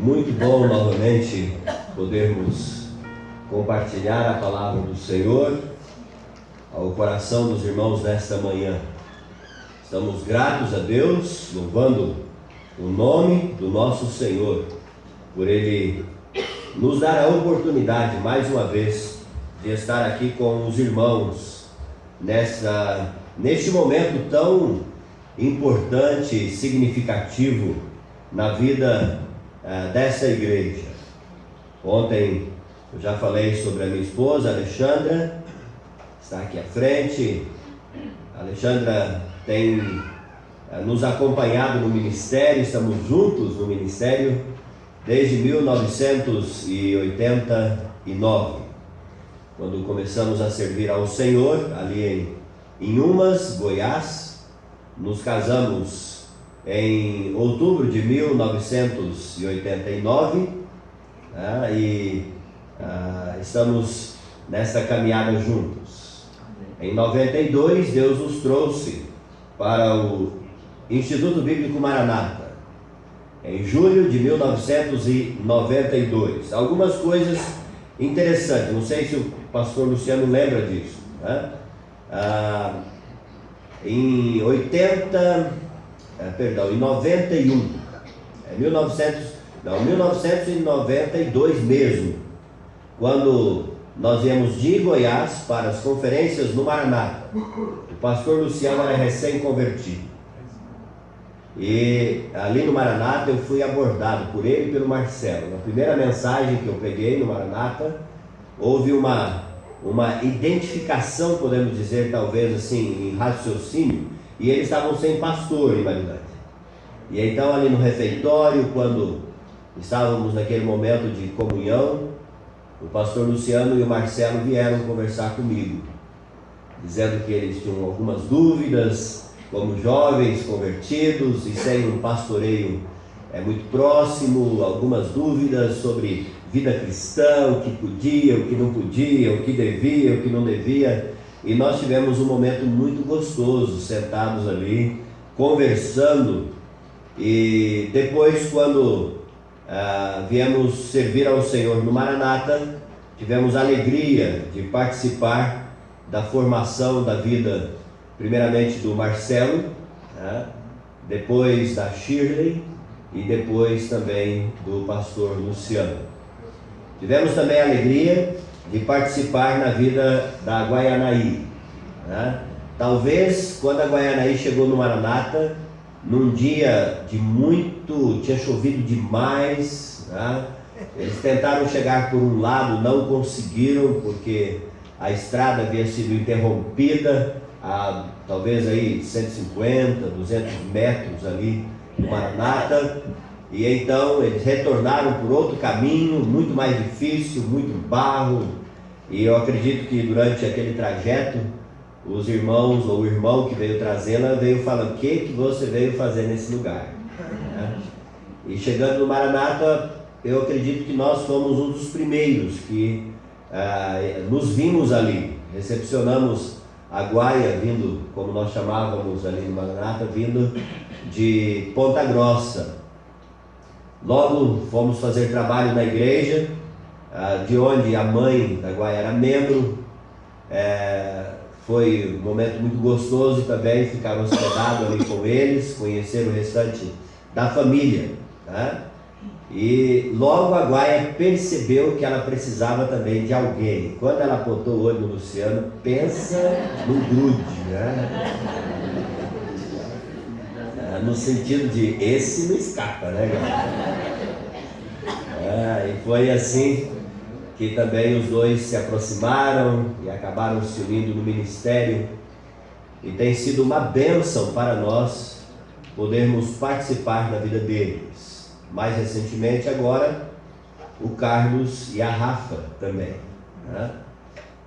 Muito bom novamente podermos compartilhar a palavra do Senhor ao coração dos irmãos nesta manhã. Estamos gratos a Deus, louvando o nome do nosso Senhor, por Ele nos dar a oportunidade, mais uma vez, de estar aqui com os irmãos neste momento tão importante e significativo na vida dessa igreja. Ontem eu já falei sobre a minha esposa, Alexandra, está aqui à frente. A Alexandra tem nos acompanhado no ministério, estamos juntos no ministério desde 1989, quando começamos a servir ao Senhor ali em Umas, Goiás. Nos casamos em outubro de 1989, e estamos nessa caminhada juntos. Em 92, Deus nos trouxe para o Instituto Bíblico Maranata, em julho de 1992. Algumas coisas interessantes, não sei se o pastor Luciano lembra disso, né? Em 91, 1992 mesmo, quando nós viemos de Goiás para as conferências no Maranata. O pastor Luciano era recém-convertido, e ali no Maranata eu fui abordado por ele e pelo Marcelo. Na primeira mensagem que eu preguei no Maranata, houve uma identificação, podemos dizer, talvez assim, em raciocínio, e eles estavam sem pastor em Maringá. E então ali no refeitório, quando estávamos naquele momento de comunhão, o pastor Luciano e o Marcelo vieram conversar comigo, dizendo que eles tinham algumas dúvidas, como jovens convertidos e sem um pastoreio muito próximo, algumas dúvidas sobre vida cristã, o que podia, o que não podia, o que devia, o que não devia. E nós tivemos um momento muito gostoso, sentados ali, conversando. E depois, quando viemos servir ao Senhor no Maranata, tivemos a alegria de participar da formação da vida, primeiramente do Marcelo, depois da Shirley e depois também do pastor Luciano. Tivemos também a alegria de participar na vida da Guaianaí, Talvez quando a Guaianaí chegou no Maranata, num dia tinha chovido demais, Eles tentaram chegar por um lado, não conseguiram, porque a estrada havia sido interrompida a talvez aí 150, 200 metros ali no Maranata. E então eles retornaram por outro caminho, muito mais difícil, muito barro. E eu acredito que durante aquele trajeto, os irmãos, ou o irmão que veio trazê-la, veio falando: o que você veio fazer nesse lugar? E chegando no Maranata, eu acredito que nós fomos um dos primeiros que nos vimos ali. Recepcionamos a Guaia, vindo, como nós chamávamos ali no Maranata, vindo de Ponta Grossa. Logo fomos fazer trabalho na igreja, de onde a mãe da Guaia era membro. Foi um momento muito gostoso também ficar hospedado ali com eles, conhecer o restante da família, E logo a Guaia percebeu que ela precisava também de alguém. Quando ela apontou o olho no Luciano, pensa no grude, no sentido de esse não escapa, E foi assim que também os dois se aproximaram e acabaram se unindo no ministério, e tem sido uma bênção para nós podermos participar da vida deles. Mais recentemente agora, o Carlos e a Rafa também,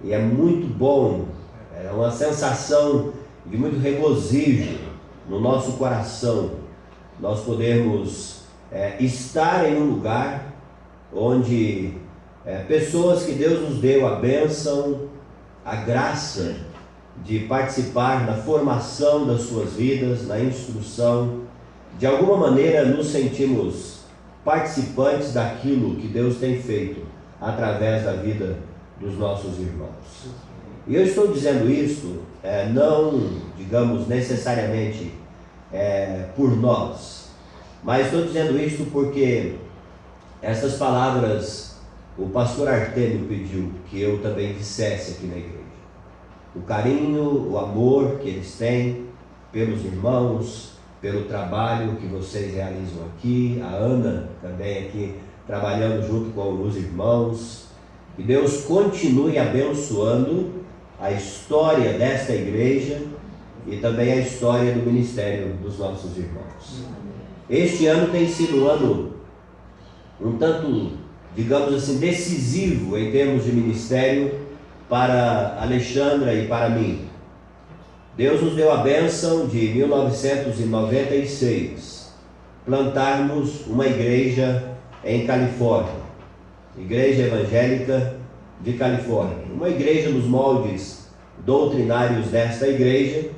E é muito bom, é uma sensação de muito regozijo no nosso coração, nós podermos estar em um lugar onde pessoas que Deus nos deu a bênção, a graça de participar na formação das suas vidas, na instrução, de alguma maneira nos sentimos participantes daquilo que Deus tem feito através da vida dos nossos irmãos. E eu estou dizendo isto, não, digamos, necessariamente por nós, mas estou dizendo isto porque essas palavras o pastor Artêmio pediu que eu também dissesse aqui na igreja. O carinho, o amor que eles têm pelos irmãos, pelo trabalho que vocês realizam aqui, a Ana também aqui trabalhando junto com os irmãos. Que Deus continue abençoando a história desta igreja e também a história do ministério dos nossos irmãos. Este ano tem sido um ano um tanto, digamos assim, decisivo em termos de ministério para Alexandra e para mim. Deus nos deu a bênção de 1996 plantarmos uma igreja em Califórnia, Igreja Evangélica de Califórnia, uma igreja nos moldes doutrinários desta igreja,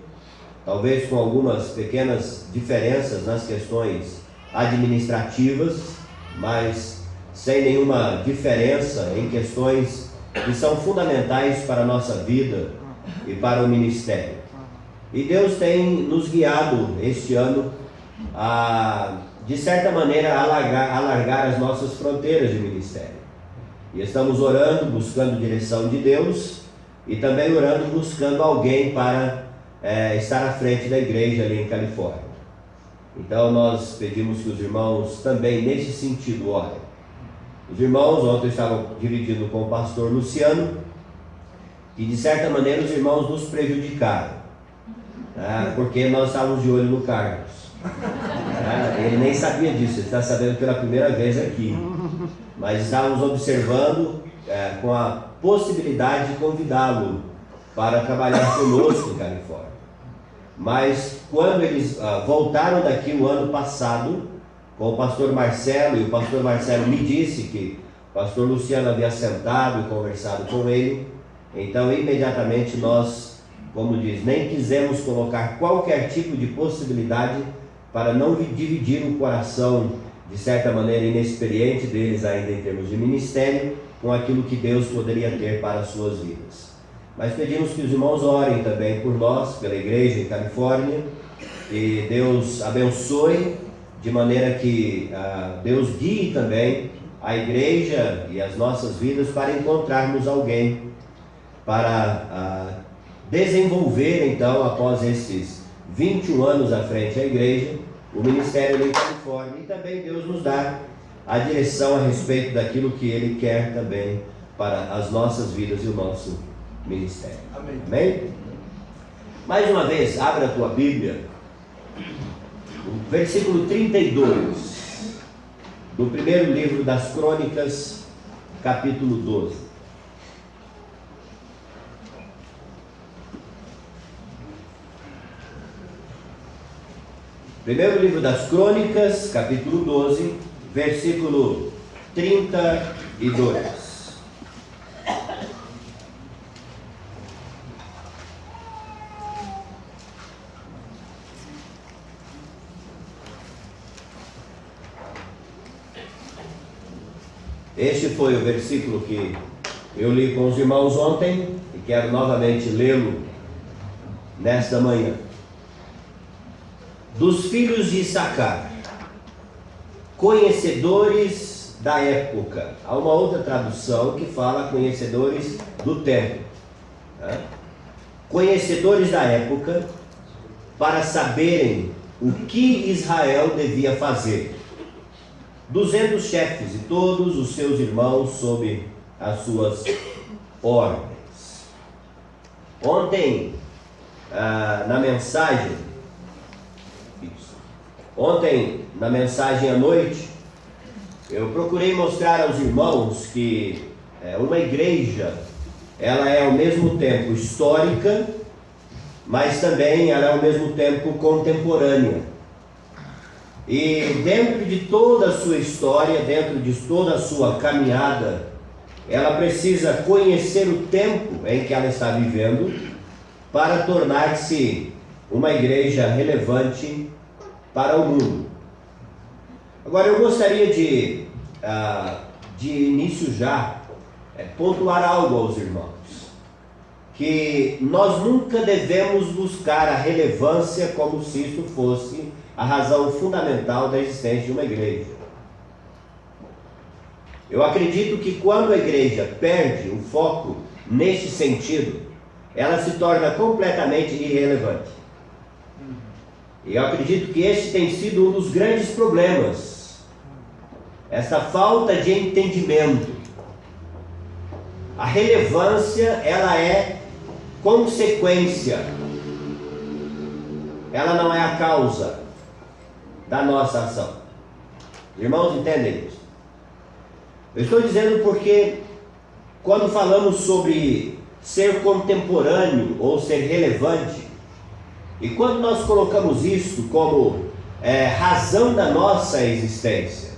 talvez com algumas pequenas diferenças nas questões administrativas, mas sem nenhuma diferença em questões que são fundamentais para a nossa vida e para o ministério. E Deus tem nos guiado este ano a, de certa maneira, alargar as nossas fronteiras de ministério. E estamos orando, buscando direção de Deus e também orando, buscando alguém para estar à frente da igreja ali em Califórnia. Então nós pedimos que os irmãos também nesse sentido orem. Os irmãos ontem estavam dividindo com o pastor Luciano e de certa maneira os irmãos nos prejudicaram, porque nós estávamos de olho no Carlos. Ele nem sabia disso, ele está sabendo pela primeira vez aqui, mas estávamos observando com a possibilidade de convidá-lo para trabalhar conosco em Califórnia. Mas quando eles voltaram daqui o ano passado com o pastor Marcelo, e o pastor Marcelo me disse que o pastor Luciano havia sentado e conversado com ele, então imediatamente nós, como diz, nem quisemos colocar qualquer tipo de possibilidade para não dividir o coração, de certa maneira inexperiente deles ainda em termos de ministério, com aquilo que Deus poderia ter para as suas vidas. Mas pedimos que os irmãos orem também por nós, pela igreja em Califórnia, e Deus abençoe, de maneira que Deus guie também a igreja e as nossas vidas para encontrarmos alguém para desenvolver então, após esses 21 anos à frente da igreja, o ministério em Califórnia, e também Deus nos dá a direção a respeito daquilo que Ele quer também para as nossas vidas e o nosso ministério. Amém? Amém? Mais uma vez, abra a tua Bíblia, o versículo 32 do primeiro livro das Crônicas, capítulo 12. Primeiro livro das Crônicas, capítulo 12, versículo 32. Este foi o versículo que eu li com os irmãos ontem e quero novamente lê-lo nesta manhã. Dos filhos de Issacar, conhecedores da época. Há uma outra tradução que fala conhecedores do tempo. Conhecedores da época, para saberem o que Israel devia fazer. 200 chefes e todos os seus irmãos sob as suas ordens. Ontem, na mensagem à noite, eu procurei mostrar aos irmãos que uma igreja, ela é ao mesmo tempo histórica, mas também ela é ao mesmo tempo contemporânea. E dentro de toda a sua história, dentro de toda a sua caminhada, ela precisa conhecer o tempo em que ela está vivendo para tornar-se uma igreja relevante para o mundo. Agora eu gostaria de início já, pontuar algo aos irmãos, que nós nunca devemos buscar a relevância como se isso fosse a razão fundamental da existência de uma igreja. Eu acredito que quando a igreja perde o foco neste sentido, ela se torna completamente irrelevante. E eu acredito que este tem sido um dos grandes problemas, essa falta de entendimento. A relevância, ela é consequência, ela não é a causa da nossa ação. Irmãos, entendem isso? Eu estou dizendo porque quando falamos sobre ser contemporâneo ou ser relevante, e quando nós colocamos isso como razão da nossa existência,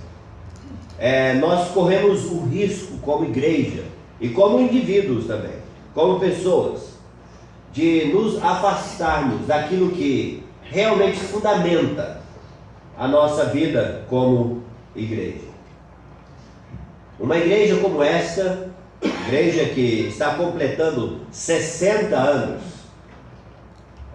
nós corremos o risco como igreja e como indivíduos também, como pessoas, de nos afastarmos daquilo que realmente fundamenta a nossa vida como igreja. Uma igreja como esta, igreja que está completando 60 anos,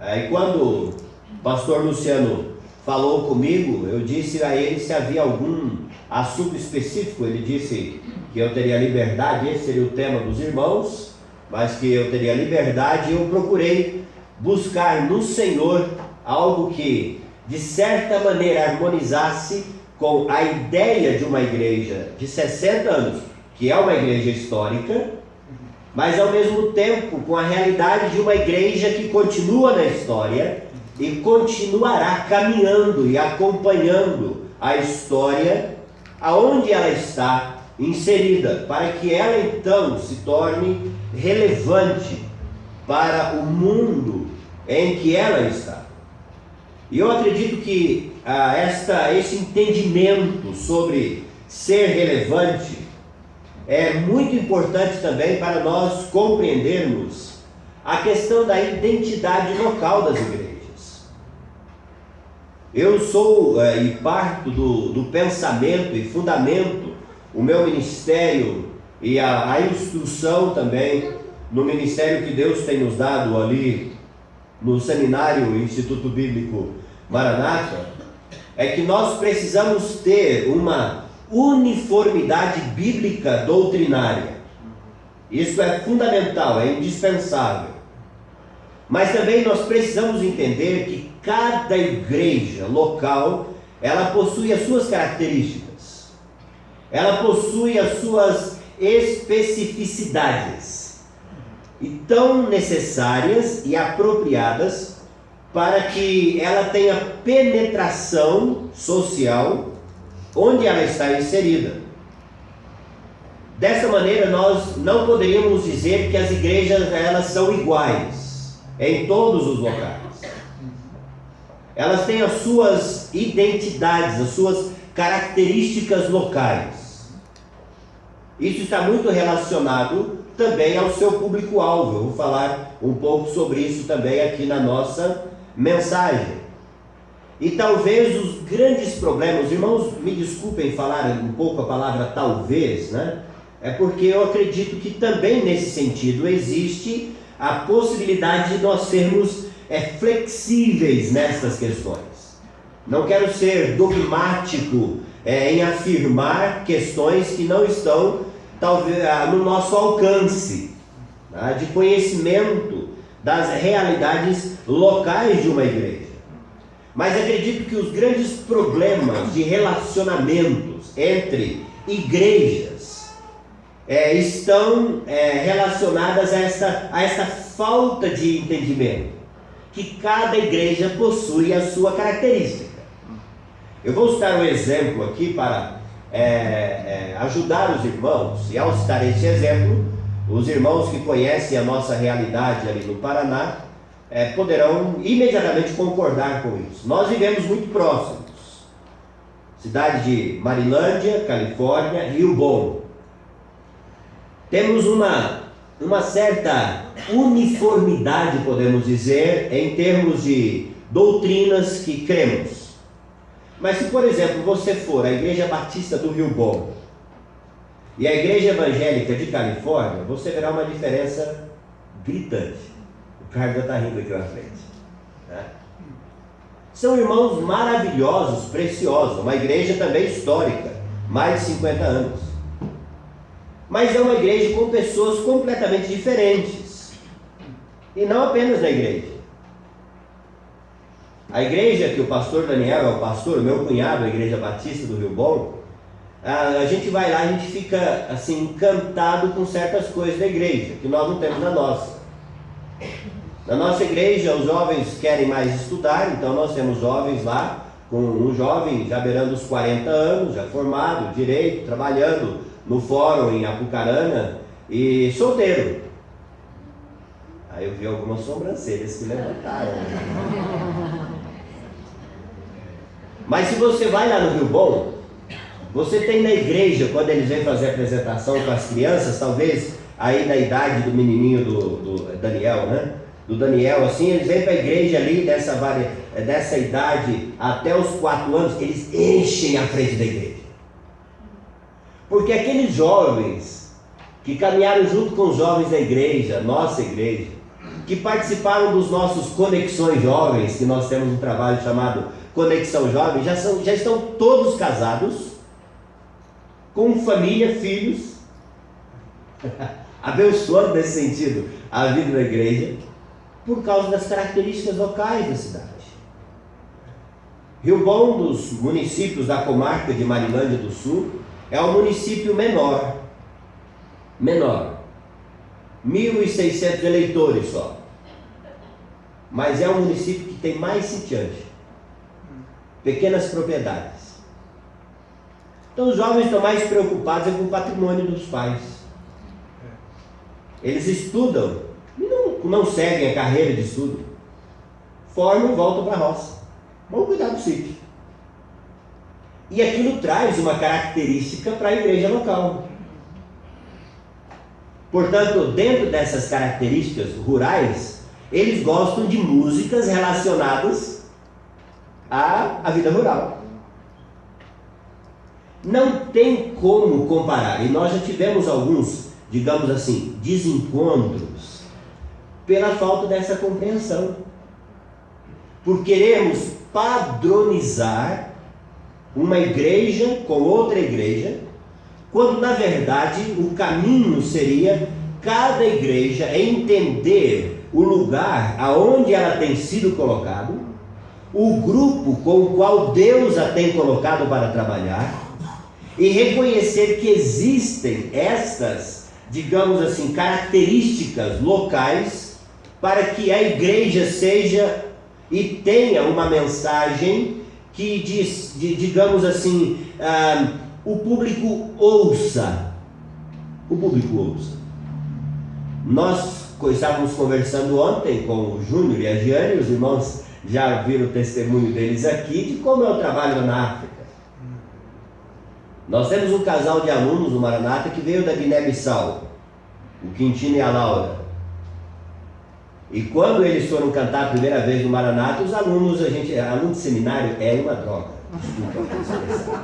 e quando o pastor Luciano falou comigo, eu disse a ele se havia algum assunto específico. Ele disse que eu teria liberdade, esse seria o tema dos irmãos, mas que eu teria liberdade, e eu procurei buscar no Senhor algo que de certa maneira harmonizasse com a ideia de uma igreja de 60 anos, que é uma igreja histórica, mas ao mesmo tempo com a realidade de uma igreja que continua na história e continuará caminhando e acompanhando a história aonde ela está inserida, para que ela então se torne relevante para o mundo em que ela está. E eu acredito que esse entendimento sobre ser relevante é muito importante também para nós compreendermos a questão da identidade local das igrejas. Eu sou e parto do pensamento e fundamento o meu ministério e a instrução também no ministério que Deus tem nos dado ali no seminário Instituto Bíblico Maranata, é que nós precisamos ter uma uniformidade bíblica doutrinária. Isso é fundamental, é indispensável. Mas também nós precisamos entender que cada igreja local, ela possui as suas características, ela possui as suas especificidades, e tão necessárias e apropriadas para que ela tenha penetração social onde ela está inserida. Dessa maneira, nós não poderíamos dizer que as igrejas elas são iguais em todos os locais. Elas têm as suas identidades, as suas características locais. Isso está muito relacionado também ao seu público-alvo. Eu vou falar um pouco sobre isso também aqui na nossa mensagem. E talvez os grandes problemas, irmãos, me desculpem falar um pouco a palavra talvez, né? É porque eu acredito que também nesse sentido existe a possibilidade de nós sermos flexíveis nessas questões. Não quero ser dogmático em afirmar questões que não estão talvez no nosso alcance, tá? De conhecimento das realidades locais de uma igreja. Mas acredito que os grandes problemas de relacionamentos entre igrejas estão relacionadas a essa falta de entendimento, que cada igreja possui a sua característica. Eu vou citar um exemplo aqui para ajudar os irmãos, e ao citar este exemplo, os irmãos que conhecem a nossa realidade ali no Paraná poderão imediatamente concordar com isso. Nós vivemos muito próximos, cidade de Marilândia, Califórnia, Rio Bom. Temos uma certa uniformidade, podemos dizer, em termos de doutrinas que cremos. Mas se, por exemplo, você for à Igreja Batista do Rio Bom e a Igreja Evangélica de Califórnia, você verá uma diferença gritante. O Carlos está rindo aqui na frente, né? São irmãos maravilhosos, preciosos, uma igreja também histórica, mais de 50 anos. Mas é uma igreja com pessoas completamente diferentes. E não apenas na igreja. A igreja que o pastor Daniel é o pastor, o meu cunhado, a Igreja Batista do Rio Bom, a gente vai lá, a gente fica assim encantado com certas coisas da igreja, que nós não temos na nossa. Na nossa igreja, os jovens querem mais estudar, então nós temos jovens lá, com um jovem já beirando os 40 anos, já formado, direito, trabalhando no fórum em Apucarana, e solteiro. Aí eu vi algumas sobrancelhas que levantaram. Mas se você vai lá no Rio Bom, você tem na igreja, quando eles vêm fazer a apresentação com as crianças, talvez aí da idade do menininho do Daniel, né? Do Daniel, assim, eles vêm para a igreja ali, dessa idade até os 4 anos, eles enchem a frente da igreja. Porque aqueles jovens que caminharam junto com os jovens da igreja, nossa igreja, que participaram dos nossos Conexões Jovens, que nós temos um trabalho chamado Conexão Jovem, já estão todos casados, com família, filhos, abençoando nesse sentido a vida da igreja, por causa das características locais da cidade. Rio Bom, dos municípios da comarca de Marilândia do Sul, é o município menor, 1.600 eleitores só, mas é o município que tem mais sitiante, pequenas propriedades. Então os jovens estão mais preocupados com o patrimônio dos pais. Eles estudam e não seguem a carreira de estudo, formam e voltam para a roça, vão cuidar do sítio. E aquilo traz uma característica para a igreja local. Portanto, dentro dessas características rurais, eles gostam de músicas relacionadas à vida rural. Não tem como comparar, e nós já tivemos alguns, digamos assim, desencontros, pela falta dessa compreensão. Por queremos padronizar uma igreja com outra igreja, quando na verdade o caminho seria cada igreja entender o lugar aonde ela tem sido colocado, o grupo com o qual Deus a tem colocado para trabalhar, e reconhecer que existem estas, digamos assim, características locais para que a igreja seja e tenha uma mensagem que diz, digamos assim, o público ouça. O público ouça. Nós estávamos conversando ontem com o Júnior e a Giane, os irmãos já viram o testemunho deles aqui, de como é o trabalho na África. Nós temos um casal de alunos do Maranata que veio da Guiné-Bissau, o Quintino e a Laura. E quando eles foram cantar a primeira vez no Maranata, os alunos, aluno de seminário é uma droga. Desculpa.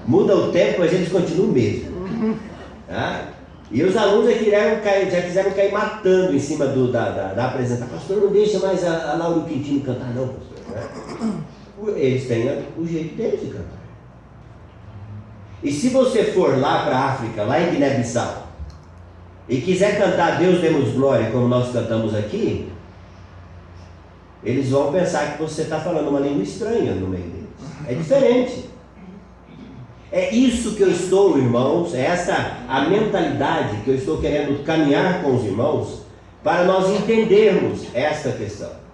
Muda o tempo, mas eles continuam mesmo. Tá? E os alunos já quiseram cair matando em cima da apresentação. Pastor, não deixa mais a Laura e o Quintino cantar não, pastor. Né? Eles têm o jeito deles de cantar. E se você for lá para a África, lá em Guiné-Bissau, e quiser cantar Deus demos glória, como nós cantamos aqui, eles vão pensar que você está falando uma língua estranha no meio deles. É diferente. É isso que eu estou, irmãos, é essa a mentalidade que eu estou querendo caminhar com os irmãos, para nós entendermos esta questão.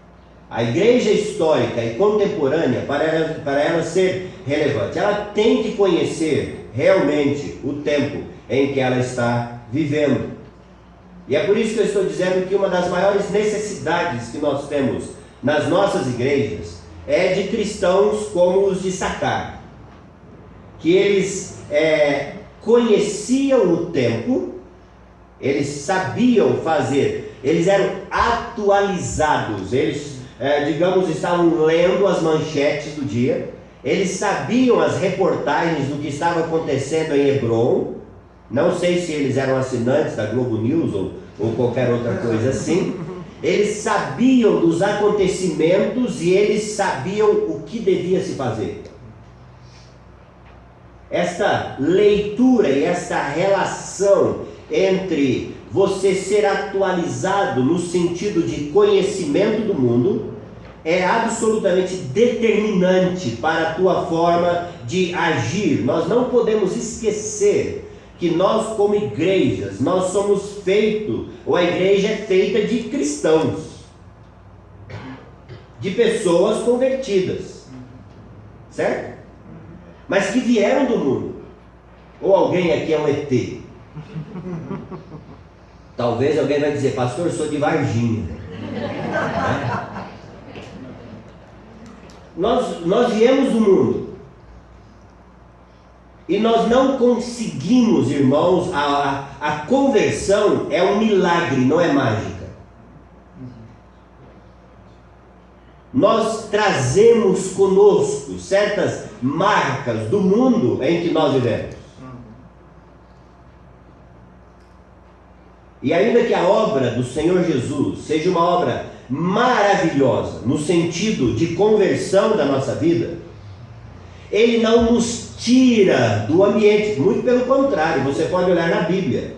A igreja histórica e contemporânea, para ela ser relevante, ela tem que conhecer realmente o tempo em que ela está vivendo. E é por isso que eu estou dizendo que uma das maiores necessidades que nós temos nas nossas igrejas é de cristãos como os de Sacar, que eles conheciam o tempo, eles sabiam fazer, eles eram atualizados, eles, digamos, estavam lendo as manchetes do dia Eles sabiam as reportagens do que estava acontecendo em Hebrom. Não sei se eles eram assinantes da Globo News ou qualquer outra coisa assim. Eles sabiam dos acontecimentos e eles sabiam o que devia se fazer. Esta leitura e esta relação entre você ser atualizado no sentido de conhecimento do mundo é absolutamente determinante para a tua forma de agir. Nós não podemos esquecer que nós, como igrejas, nós somos feitos, ou a igreja é feita de cristãos, de pessoas convertidas, certo? Mas que vieram do mundo. Ou alguém aqui é um ET? Talvez alguém vai dizer, pastor, sou de Varginha. Nós viemos do mundo. E nós não conseguimos, irmãos, a conversão é um milagre, não é mágica. Nós trazemos conosco certas marcas do mundo em que nós vivemos. E ainda que a obra do Senhor Jesus seja uma obra maravilhosa, no sentido de conversão da nossa vida, Ele não nos tira do ambiente, muito pelo contrário, você pode olhar na Bíblia,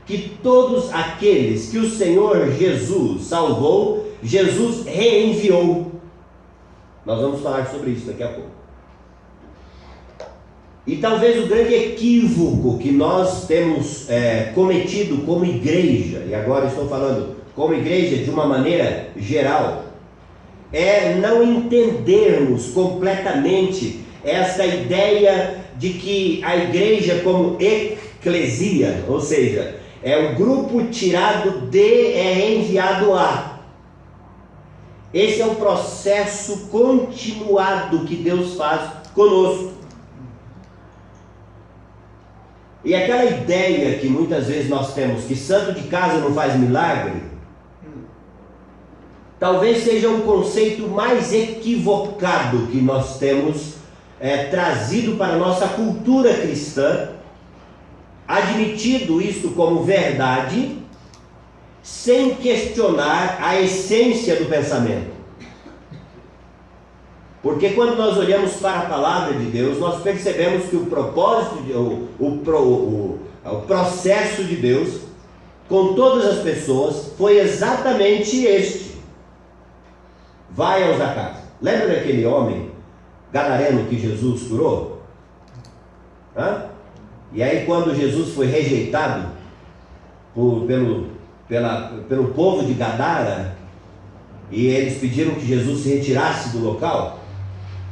que todos aqueles que o Senhor Jesus salvou, Jesus reenviou. Nós vamos falar sobre isso daqui a pouco. E talvez o grande equívoco que nós temos cometido como igreja, e agora estou falando como igreja de uma maneira geral, é não entendermos completamente essa ideia de que a igreja como eclesia, ou seja, é um grupo tirado de, é enviado a. Esse é um processo continuado que Deus faz conosco. E aquela ideia que muitas vezes nós temos, que santo de casa não faz milagre, talvez seja um conceito mais equivocado que nós temos trazido para a nossa cultura cristã, admitido isto como verdade, sem questionar a essência do pensamento. Porque quando nós olhamos para a palavra de Deus, nós percebemos que o propósito, o processo de Deus com todas as pessoas foi exatamente este: vai aos da casa. Lembra daquele homem gadareno que Jesus curou? E aí quando Jesus foi rejeitado pelo povo de Gadara, e eles pediram que Jesus se retirasse do local,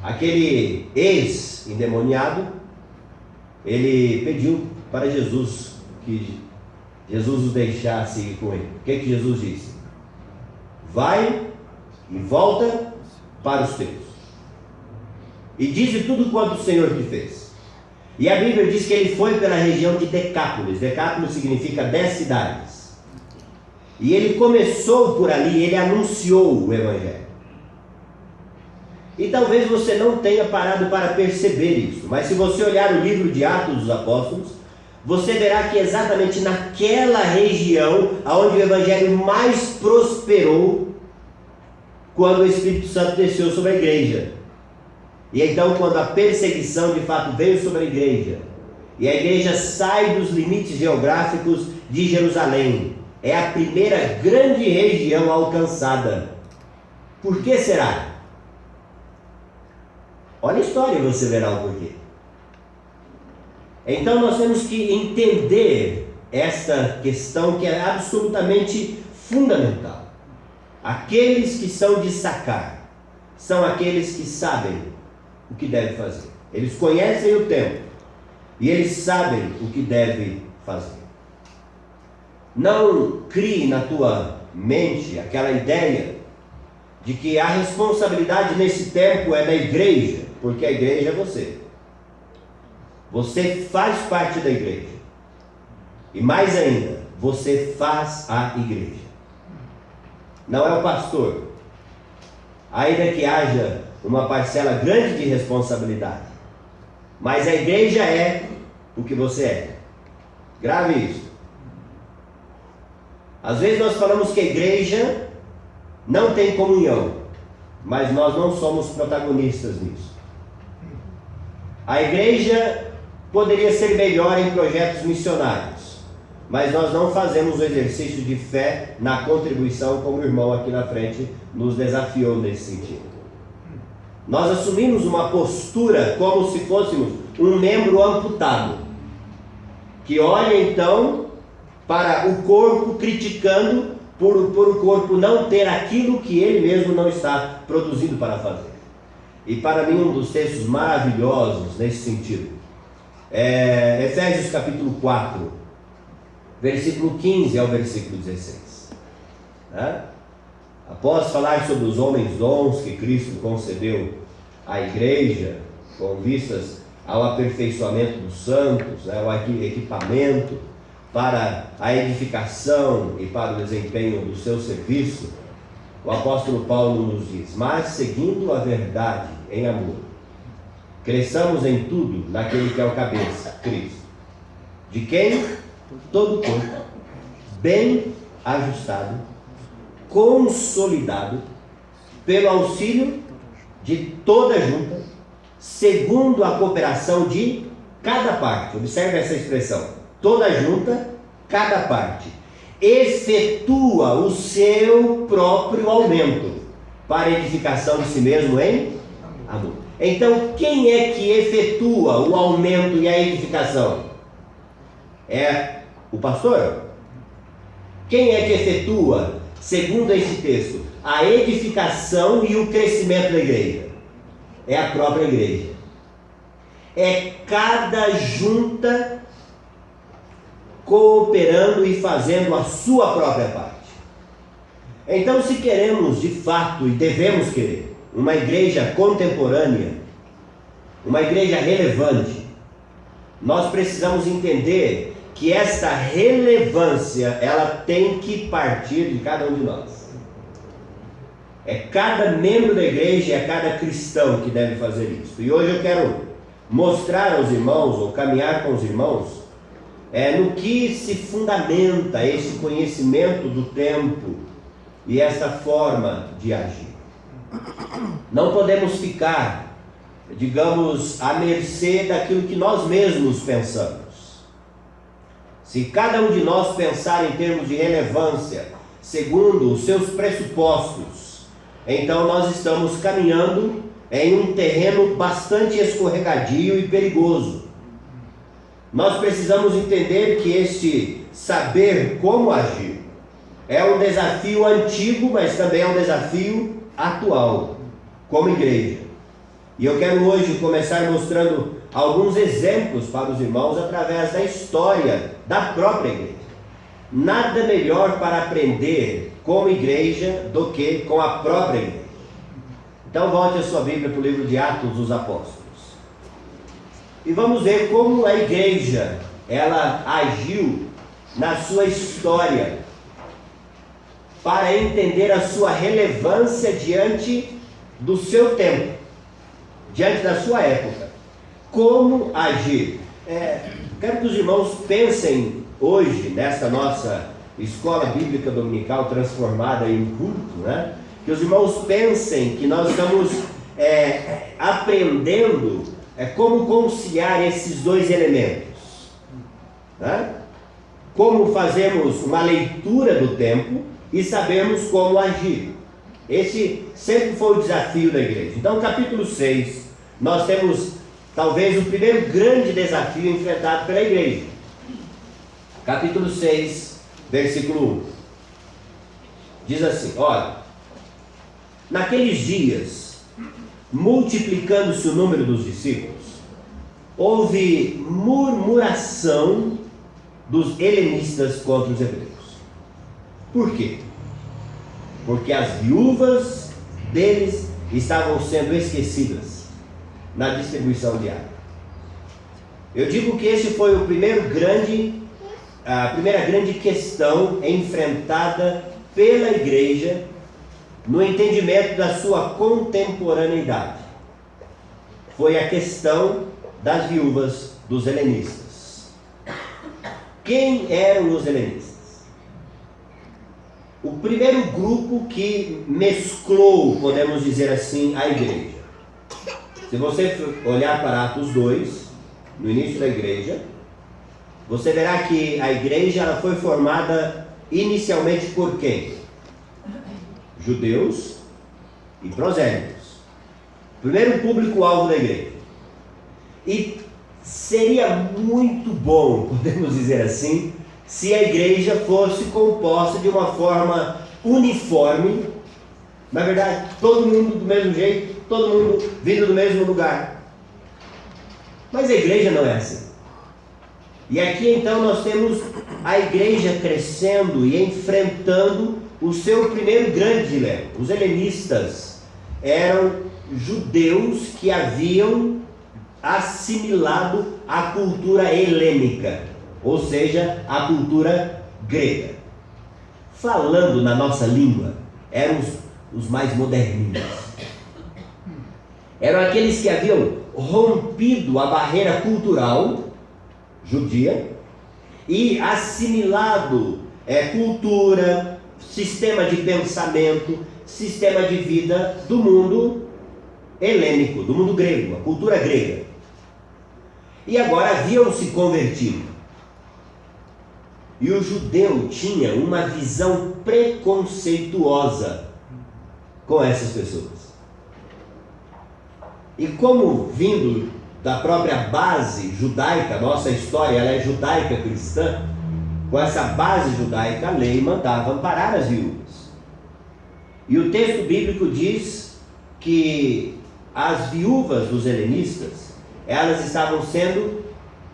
aquele ex-endemoniado, ele pediu para Jesus que Jesus os deixasse ir com ele. O que Jesus disse? Vai e volta para os teus, e dize tudo quanto o Senhor te fez. E a Bíblia diz que ele foi pela região de Decápolis. Decápolis significa 10 cidades. E ele começou por ali, ele anunciou o Evangelho. E talvez você não tenha parado para perceber isso, mas se você olhar o livro de Atos dos Apóstolos, você verá que exatamente naquela região onde o Evangelho mais prosperou, quando o Espírito Santo desceu sobre a igreja. E então quando a perseguição de fato veio sobre a igreja, e a igreja sai dos limites geográficos de Jerusalém, é a primeira grande região alcançada. Por que será? Olha a história e você verá o porquê. Então nós temos que entender esta questão que é absolutamente fundamental. Aqueles que são de sacar são aqueles que sabem o que deve fazer. Eles conhecem o tempo e eles sabem o que deve fazer. Não crie na tua mente aquela ideia de que a responsabilidade nesse tempo é da igreja, porque a igreja é você. Você faz parte da igreja. E mais ainda, você faz a igreja. Não é o pastor. Ainda que haja uma parcela grande de responsabilidade. Mas a igreja é o que você é. Grave isso. Às vezes nós falamos que a igreja não tem comunhão, mas nós não somos protagonistas nisso. A igreja poderia ser melhor em projetos missionários, mas nós não fazemos o exercício de fé na contribuição, como o irmão aqui na frente nos desafiou nesse sentido. Nós assumimos uma postura como se fôssemos um membro amputado, que olha então para o corpo criticando por o corpo não ter aquilo que ele mesmo não está produzindo para fazer. E para mim um dos textos maravilhosos nesse sentido é Efésios capítulo 4, versículo 15 ao versículo 16. Após falar sobre os homens dons que Cristo concedeu à igreja, com vistas ao aperfeiçoamento dos santos, ao equipamento para a edificação e para o desempenho do seu serviço, o apóstolo Paulo nos diz: mas seguindo a verdade em amor, cresçamos em tudo naquele que é o cabeça, Cristo, de quem todo o corpo, bem ajustado, consolidado, pelo auxílio de toda a junta, segundo a cooperação de cada parte. Observe essa expressão: toda a junta, cada parte, efetua o seu próprio aumento para a edificação de si mesmo em amor. Então, quem é que efetua o aumento e a edificação? É o pastor? Quem é que efetua, segundo esse texto, a edificação e o crescimento da igreja? É a própria igreja. É cada junta cooperando e fazendo a sua própria parte. Então, se queremos de fato, e devemos querer, uma igreja contemporânea, uma igreja relevante, nós precisamos entender que esta relevância, ela tem que partir de cada um de nós. É cada membro da igreja, é cada cristão que deve fazer isso. E hoje eu quero mostrar aos irmãos, ou caminhar com os irmãos, no que se fundamenta esse conhecimento do tempo e essa forma de agir. Não podemos ficar, digamos, à mercê daquilo que nós mesmos pensamos. Se cada um de nós pensar em termos de relevância, segundo os seus pressupostos, então nós estamos caminhando em um terreno bastante escorregadio e perigoso. Nós precisamos entender que este saber como agir é um desafio antigo, mas também é um desafio atual, como igreja. E eu quero hoje começar mostrando alguns exemplos para os irmãos através da história da própria igreja. Nada melhor para aprender como igreja do que com a própria igreja. Então volte a sua Bíblia para o livro de Atos dos Apóstolos. E vamos ver como a igreja, ela agiu na sua história para entender a sua relevância diante do seu tempo, diante da sua época. Como agir? Quero que os irmãos pensem hoje, nessa nossa escola bíblica dominical transformada em culto, que os irmãos pensem que nós estamos aprendendo como conciliar esses dois elementos. Como fazemos uma leitura do tempo e sabemos como agir. Esse sempre foi o desafio da igreja. Então, capítulo 6, nós temos talvez o primeiro grande desafio enfrentado pela igreja. Capítulo 6, versículo 1. Diz assim: olha, naqueles dias, multiplicando-se o número dos discípulos, houve murmuração dos helenistas contra os hebreus. Por quê? Porque as viúvas deles estavam sendo esquecidas na distribuição diária. Eu digo que esse foi a primeira grande questão enfrentada pela igreja no entendimento da sua contemporaneidade, foi a questão das viúvas dos helenistas. Quem eram os helenistas? O primeiro grupo que mesclou, podemos dizer assim, a igreja. Se você olhar para Atos 2, no início da igreja, você verá que a igreja ela foi formada inicialmente por quem? Judeus e prosélitos. Primeiro público-alvo da igreja. E seria muito bom, podemos dizer assim, se a igreja fosse composta de uma forma uniforme, na verdade, todo mundo do mesmo jeito, todo mundo vindo do mesmo lugar. Mas a igreja não é assim. E aqui então nós temos a igreja crescendo e enfrentando o seu primeiro grande dilema. Os helenistas eram judeus que haviam assimilado a cultura helênica, ou seja, a cultura grega. Falando na nossa língua, eram os mais moderninhos. Eram aqueles que haviam rompido a barreira cultural judia e assimilado cultura, sistema de pensamento, sistema de vida do mundo helênico, do mundo grego, a cultura grega. E agora haviam se convertido. E o judeu tinha uma visão preconceituosa com essas pessoas. E como vindo da própria base judaica, nossa história ela é judaica cristã, com essa base judaica a lei mandava amparar as viúvas. E o texto bíblico diz que as viúvas dos helenistas, elas estavam sendo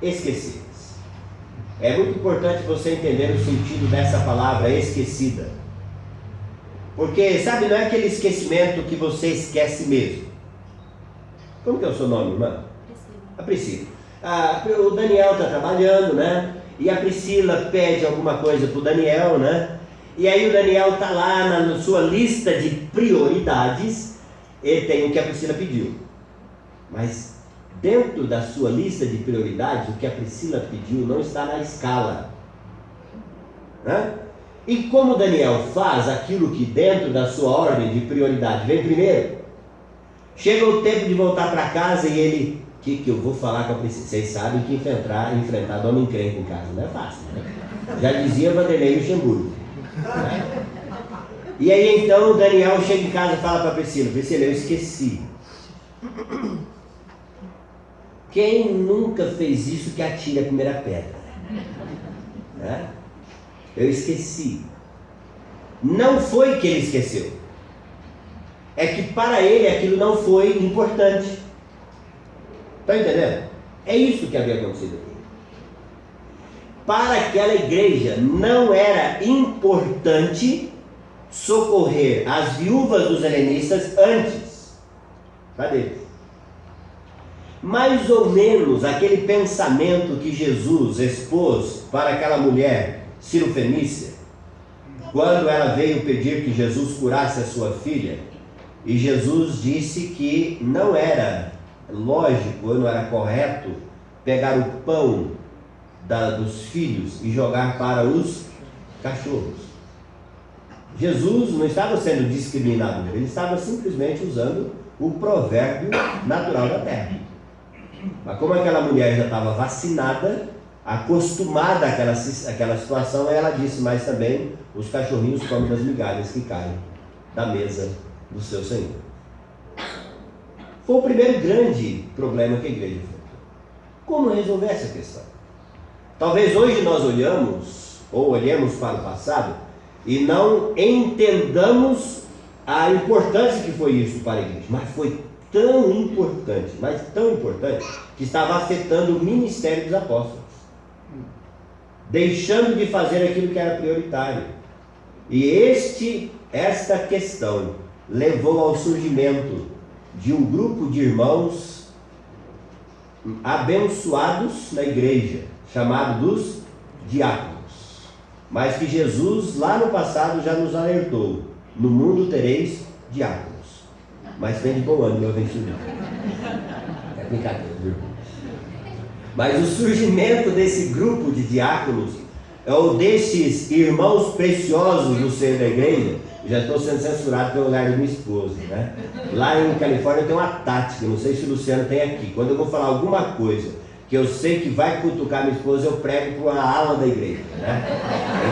esquecidas. É muito importante você entender o sentido dessa palavra esquecida. Porque, sabe, não é aquele esquecimento que você esquece mesmo. Como que é o seu nome, irmã? A Priscila. O Daniel está trabalhando, né? E a Priscila pede alguma coisa para o Daniel, né? E aí o Daniel está lá na sua lista de prioridades, ele tem o que a Priscila pediu. Mas dentro da sua lista de prioridades, o que a Priscila pediu não está na escala. Né? E como o Daniel faz aquilo que dentro da sua ordem de prioridade vem primeiro, chega o tempo de voltar para casa e ele, o que eu vou falar com a Priscila? Vocês sabem que enfrentar dona encrenca em casa não é fácil, né? Já dizia Vanderlei Luxemburgo. Né? E aí então o Daniel chega em casa e fala para a Priscila: Priscila, eu esqueci. Quem nunca fez isso que atire a primeira pedra? Né? Eu esqueci. Não foi que ele esqueceu. É que para ele aquilo não foi importante. Está entendendo? É isso que havia acontecido aqui. Para aquela igreja não era importante socorrer as viúvas dos helenistas antes da deles. Mais ou menos aquele pensamento que Jesus expôs para aquela mulher cirofenícia, quando ela veio pedir que Jesus curasse a sua filha, e Jesus disse que não era lógico, não era correto pegar o pão dos filhos e jogar para os cachorros. Jesus não estava sendo discriminado, ele estava simplesmente usando o provérbio natural da terra. Mas como aquela mulher já estava vacinada, acostumada àquela situação, ela disse: mas também os cachorrinhos comem das migalhas que caem da mesa do seu Senhor. Foi o primeiro grande problema que a igreja enfrentou. Como resolver essa questão? Talvez hoje nós olhemos para o passado e não entendamos a importância que foi isso para a igreja, mas foi tão importante, que estava afetando o ministério dos apóstolos, deixando de fazer aquilo que era prioritário. E esta questão levou ao surgimento de um grupo de irmãos abençoados na igreja, chamado dos diáconos, mas que Jesus lá no passado já nos alertou: no mundo tereis diáconos. Mas vem de bom ânimo, eu venho subir. É brincadeira, viu? Mas o surgimento desse grupo de diáconos, ou desses irmãos preciosos do seio da igreja, já estou sendo censurado pelo lugar da minha esposa, né? Lá em Califórnia tem uma tática, não sei se o Luciano tem aqui. Quando eu vou falar alguma coisa que eu sei que vai cutucar minha esposa, eu prego para uma ala da igreja, né?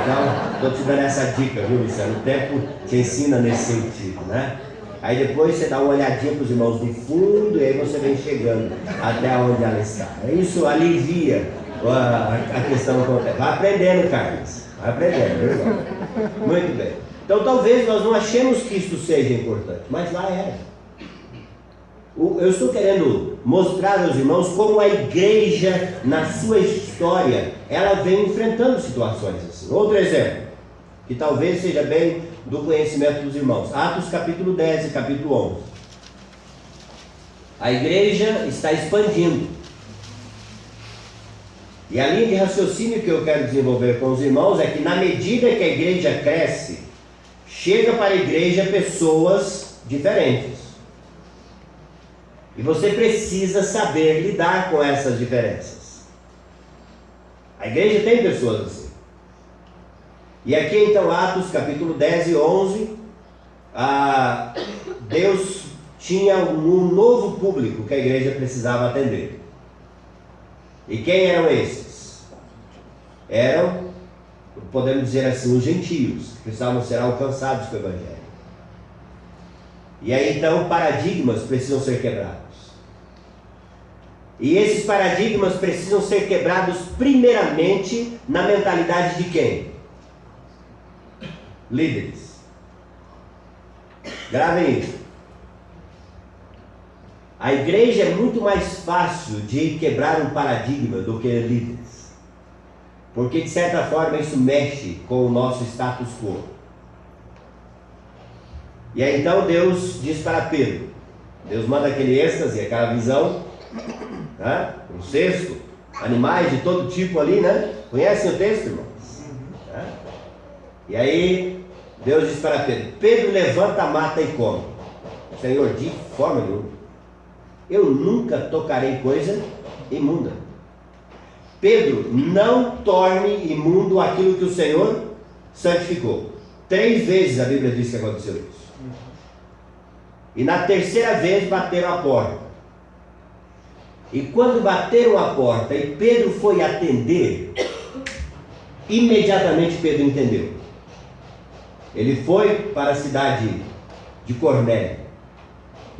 Então, estou te dando essa dica, viu, Luciano? O tempo te ensina nesse sentido, né? Aí depois você dá uma olhadinha para os irmãos do fundo e aí você vem chegando até onde ela está. Isso alivia a questão. Vai aprendendo, Carlos. Vai aprendendo, viu, irmão? Muito bem. Então talvez nós não achemos que isso seja importante, mas lá é. Eu estou querendo mostrar aos irmãos como a igreja, na sua história, ela vem enfrentando situações assim. Outro exemplo, que talvez seja bem do conhecimento dos irmãos. Atos capítulo 10 e capítulo 11. A igreja está expandindo. E a linha de raciocínio que eu quero desenvolver com os irmãos é que na medida que a igreja cresce, chega para a igreja pessoas diferentes. E você precisa saber lidar com essas diferenças. A igreja tem pessoas assim. E aqui então, Atos capítulo 10 e 11, Deus tinha um novo público que a igreja precisava atender. E quem eram esses? Eram, podemos dizer assim, os gentios, que precisavam ser alcançados com o Evangelho. E aí então paradigmas precisam ser quebrados. E esses paradigmas precisam ser quebrados primeiramente na mentalidade de quem? Líderes. Gravem isso. A igreja é muito mais fácil de quebrar um paradigma do que líderes. Porque de certa forma isso mexe com o nosso status quo. E aí então Deus diz para Pedro, Deus manda aquele êxtase, aquela visão, né? Um cesto, animais de todo tipo ali, né? Conhecem o texto, irmãos? Né? E aí Deus diz para Pedro, Pedro levanta, mata e come. Senhor, de forma nenhuma. Eu nunca tocarei coisa imunda. Pedro, não torne imundo aquilo que o Senhor santificou. 3 vezes a Bíblia diz que aconteceu isso. E na terceira vez bateram a porta. E quando bateram a porta e Pedro foi atender, imediatamente Pedro entendeu. Ele foi para a cidade de Cornélio.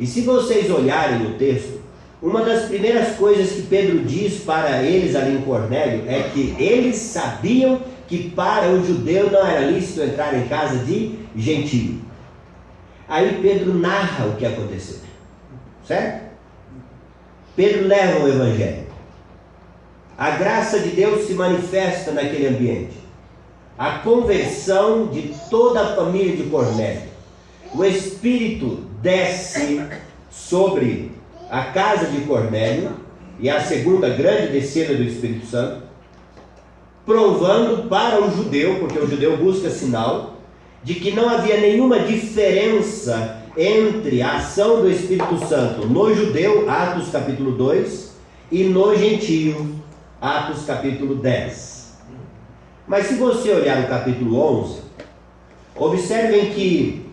E se vocês olharem no texto, uma das primeiras coisas que Pedro diz para eles ali em Cornélio é que eles sabiam que para o judeu não era lícito entrar em casa de gentio. Aí Pedro narra o que aconteceu, certo? Pedro leva o Evangelho. A graça de Deus se manifesta naquele ambiente. A conversão de toda a família de Cornélio. O Espírito desce sobre a casa de Cornélio, e a segunda grande descida do Espírito Santo, provando para o judeu, porque o judeu busca sinal, de que não havia nenhuma diferença entre a ação do Espírito Santo no judeu, Atos capítulo 2, e no gentio, Atos capítulo 10. Mas se você olhar o capítulo 11, observem que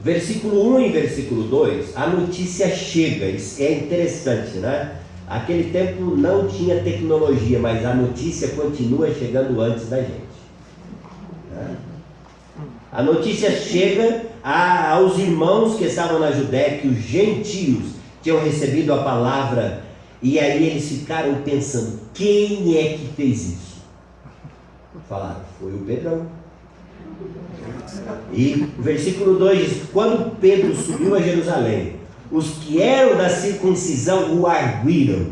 versículo 1 e versículo 2, a notícia chega. Isso é interessante, né? Aquele tempo não tinha tecnologia, mas a notícia continua chegando antes da gente, né? A notícia chega aos irmãos que estavam na Judéia, que os gentios tinham recebido a palavra, e aí eles ficaram pensando, quem é que fez isso? Falaram, foi o Pedrão. E o versículo 2 diz, quando Pedro subiu a Jerusalém, os que eram da circuncisão o arguiram.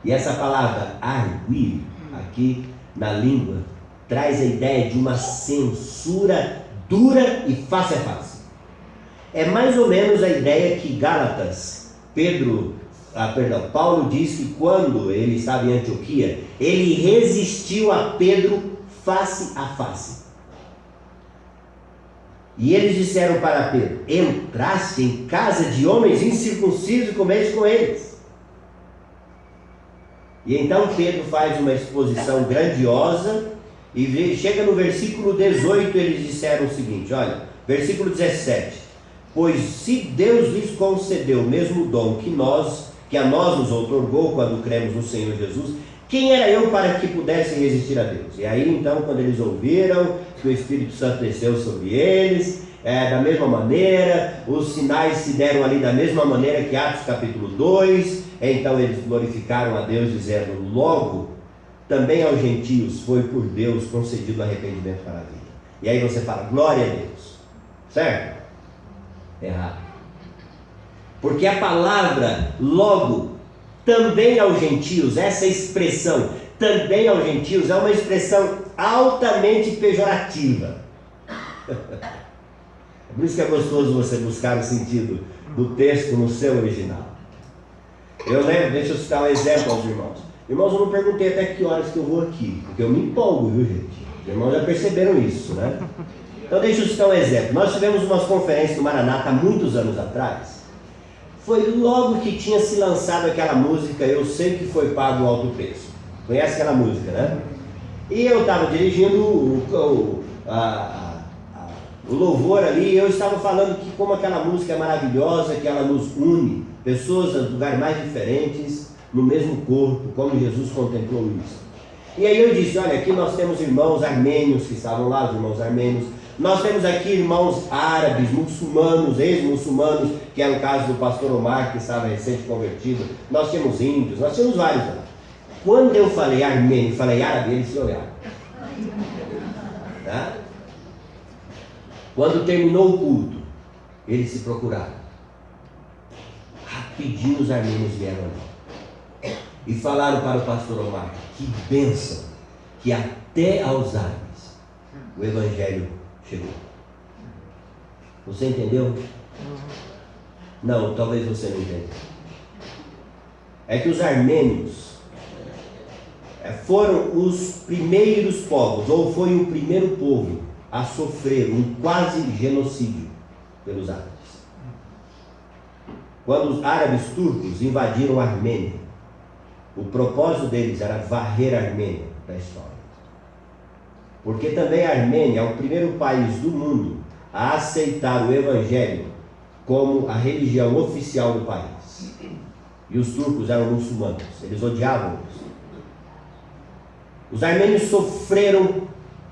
E essa palavra arguir, aqui na língua, traz a ideia de uma censura dura e face a face. É mais ou menos a ideia que Gálatas, Paulo diz que quando ele estava em Antioquia, ele resistiu a Pedro face a face. E eles disseram para Pedro: entrasse em casa de homens incircuncisos e comeste com eles. E então Pedro faz uma exposição grandiosa, e chega no versículo 18, eles disseram o seguinte, olha, versículo 17: pois se Deus lhes concedeu o mesmo dom que a nós nos outorgou quando cremos no Senhor Jesus, quem era eu para que pudesse resistir a Deus? E aí então, quando eles ouviram que o Espírito Santo desceu sobre eles, da mesma maneira, os sinais se deram ali da mesma maneira que Atos capítulo 2, então eles glorificaram a Deus dizendo: logo, também aos gentios foi por Deus concedido arrependimento para a vida. E aí você fala: glória a Deus, certo? Errado. Porque a palavra logo, também aos gentios, essa expressão também aos gentios é uma expressão altamente pejorativa. É por isso que é gostoso você buscar o sentido do texto no seu original. Eu lembro, deixa eu citar um exemplo aos irmãos. Irmãos, eu não perguntei até que horas que eu vou aqui, porque eu me empolgo, viu, gente? Os irmãos já perceberam isso, né? Então deixa eu citar um exemplo. Nós tivemos umas conferências no Maranata há muitos anos atrás. Foi logo que tinha se lançado aquela música Eu Sei Que Foi Pago o Alto Preço. Conhece aquela música, né? E eu estava dirigindo o louvor ali, e eu estava falando que como aquela música é maravilhosa, que ela nos une, pessoas dos lugares mais diferentes, no mesmo corpo, como Jesus contemplou isso. E aí eu disse: olha, aqui nós temos irmãos armênios que estavam lá, os irmãos armênios. Nós temos aqui irmãos árabes, muçulmanos, ex-muçulmanos, que é o caso do pastor Omar, que estava recente convertido. Nós temos índios, nós temos vários lá. Quando eu falei armênio e falei árabe, eles se olharam. Tá? Quando terminou o culto, eles se procuraram. Rapidinho os armênios vieram ali e falaram para o pastor Omar: que bênção que até aos árabes o evangelho chegou. Você entendeu? Não, talvez você não entenda. É que os armênios foram os primeiros povos, ou foi o primeiro povo a sofrer um quase genocídio pelos árabes. Quando os árabes turcos invadiram a Armênia, o propósito deles era varrer a Armênia da história. Porque também a Armênia é o primeiro país do mundo a aceitar o Evangelho como a religião oficial do país. E os turcos eram muçulmanos, eles odiavam isso. Os armênios sofreram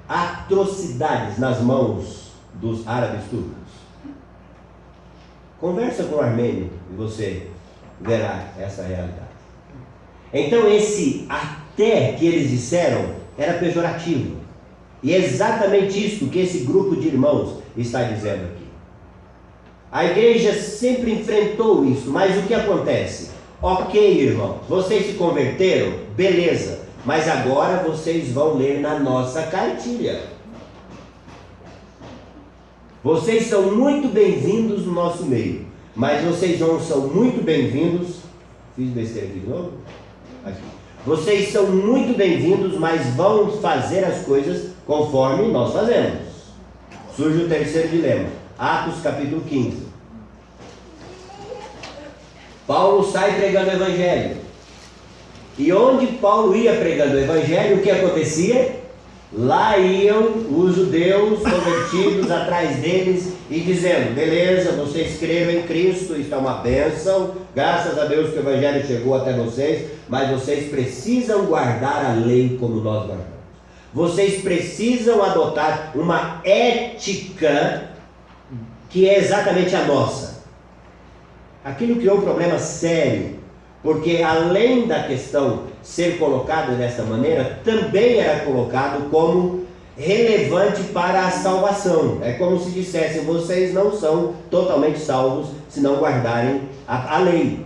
atrocidades nas mãos dos árabes turcos. Conversa com o armênio e você verá essa realidade. Então esse até que eles disseram era pejorativo. E é exatamente isso que esse grupo de irmãos está dizendo aqui. A igreja sempre enfrentou isso, mas o que acontece? Ok, irmãos, vocês se converteram, beleza, mas agora vocês vão ler na nossa cartilha. Vocês são muito bem-vindos no nosso meio, mas vocês não são muito bem-vindos. Fiz besteira aqui de novo? Aqui. Vocês são muito bem-vindos, mas vão fazer as coisas conforme nós fazemos. Surge o terceiro dilema. Atos capítulo 15. Paulo sai pregando o evangelho. E onde Paulo ia pregando o evangelho, o que acontecia? Lá iam os judeus convertidos atrás deles e dizendo: beleza, vocês creram em Cristo, isso é uma bênção, graças a Deus que o evangelho chegou até vocês, mas vocês precisam guardar a lei como nós guardamos. Vocês precisam adotar uma ética que é exatamente a nossa. Aquilo criou um problema sério, porque além da questão ser colocada dessa maneira, também era colocado como relevante para a salvação. É como se dissessem: vocês não são totalmente salvos se não guardarem a lei.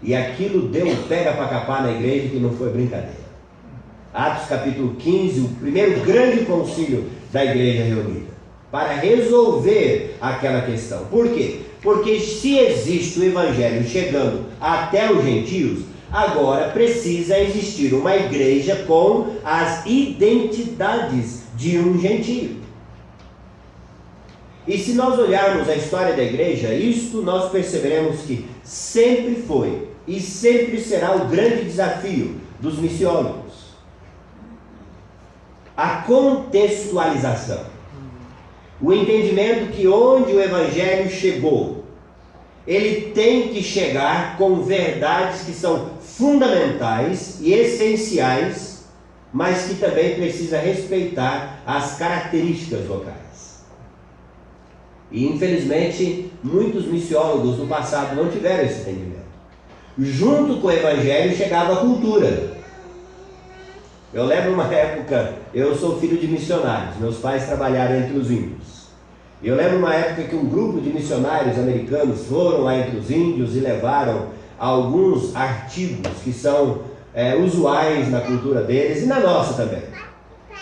E aquilo deu um pega para capar na igreja que não foi brincadeira. Atos capítulo 15, o primeiro grande concílio da igreja reunida, para resolver aquela questão. Por quê? Porque se existe o evangelho chegando até os gentios, agora precisa existir uma igreja com as identidades de um gentio. E se nós olharmos a história da igreja, isto nós perceberemos que sempre foi e sempre será o grande desafio dos missiólogos. A contextualização. O entendimento que onde o evangelho chegou, ele tem que chegar com verdades que são fundamentais e essenciais, mas que também precisa respeitar as características locais. E infelizmente, muitos missiólogos do passado não tiveram esse entendimento. Junto com o evangelho chegava a cultura. Eu lembro uma época, eu sou filho de missionários, meus pais trabalharam entre os índios. Eu lembro uma época que um grupo de missionários americanos foram lá entre os índios e levaram alguns artigos que são usuais na cultura deles e na nossa também.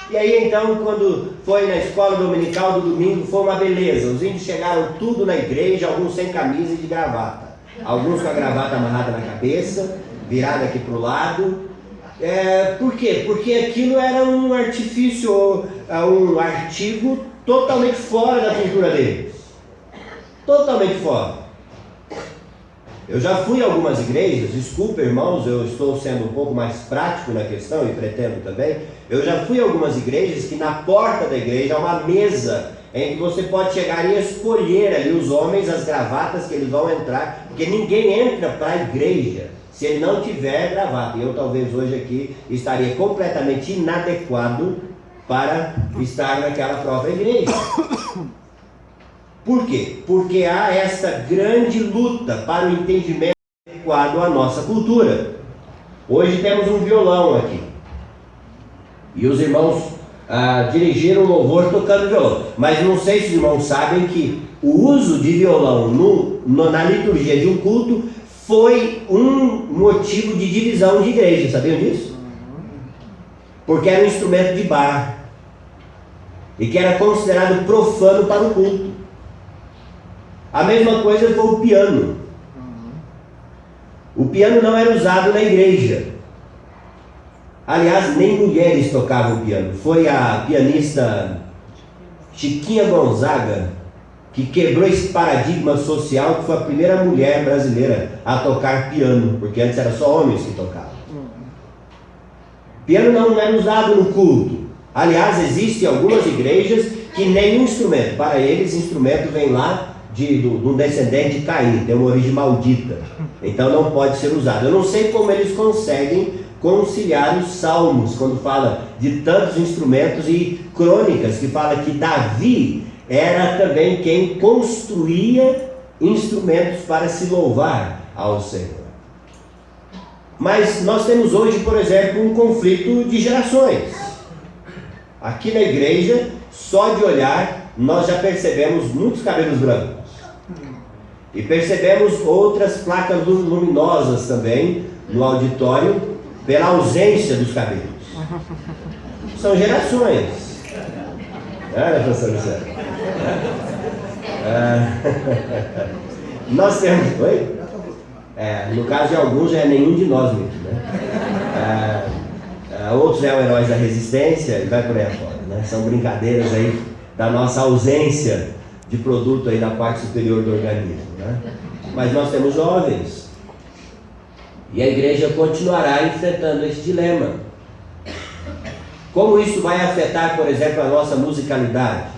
E aí então, quando foi na escola dominical do domingo, foi uma beleza. Os índios chegaram tudo na igreja, alguns sem camisa e de gravata. Alguns com a gravata amarrada na cabeça, virada aqui para o lado. Por quê? Porque aquilo era um artifício, um artigo totalmente fora da cultura deles. Totalmente fora. Eu já fui a algumas igrejas, desculpa irmãos, eu estou sendo um pouco mais prático na questão e pretendo também. Eu já fui a algumas igrejas que na porta da igreja há uma mesa em que você pode chegar e escolher ali os homens, as gravatas que eles vão entrar, porque ninguém entra para a igreja se ele não tiver gravata. E eu talvez hoje aqui estaria completamente inadequado para estar naquela própria igreja. Por quê? Porque há essa grande luta para o entendimento adequado à nossa cultura. Hoje temos um violão aqui. E os irmãos dirigiram o louvor tocando violão. Mas não sei se os irmãos sabem que o uso de violão na liturgia de um culto foi um motivo de divisão de igreja. Sabiam disso? Porque era um instrumento de bar. E que era considerado profano para o culto. A mesma coisa foi o piano. O piano não era usado na igreja. Aliás, nem mulheres tocavam piano. Foi a pianista Chiquinha Gonzaga que quebrou esse paradigma social, que foi a primeira mulher brasileira a tocar piano, porque antes era só homens que tocavam. Piano não era usado no culto. Aliás, existem algumas igrejas que nenhum instrumento, para eles, instrumento vem lá de um descendente de Caim, tem uma origem maldita, então não pode ser usado. Eu não sei como eles conseguem conciliar os salmos, quando fala de tantos instrumentos, e crônicas, que fala que Davi era também quem construía instrumentos para se louvar ao Senhor. Mas nós temos hoje, por exemplo, um conflito de gerações. Aqui na igreja, só de olhar, nós já percebemos muitos cabelos brancos. E percebemos outras placas luminosas também no auditório, pela ausência dos cabelos. São gerações. Professor Luciano? Nós temos... Oi? No caso de alguns já é nenhum de nós mesmo, né? Outros são heróis da resistência e vai por aí afora, né? São brincadeiras aí da nossa ausência de produto aí da parte superior do organismo, né? Mas nós temos jovens e a igreja continuará enfrentando esse dilema. Como isso vai afetar, por exemplo, a nossa musicalidade?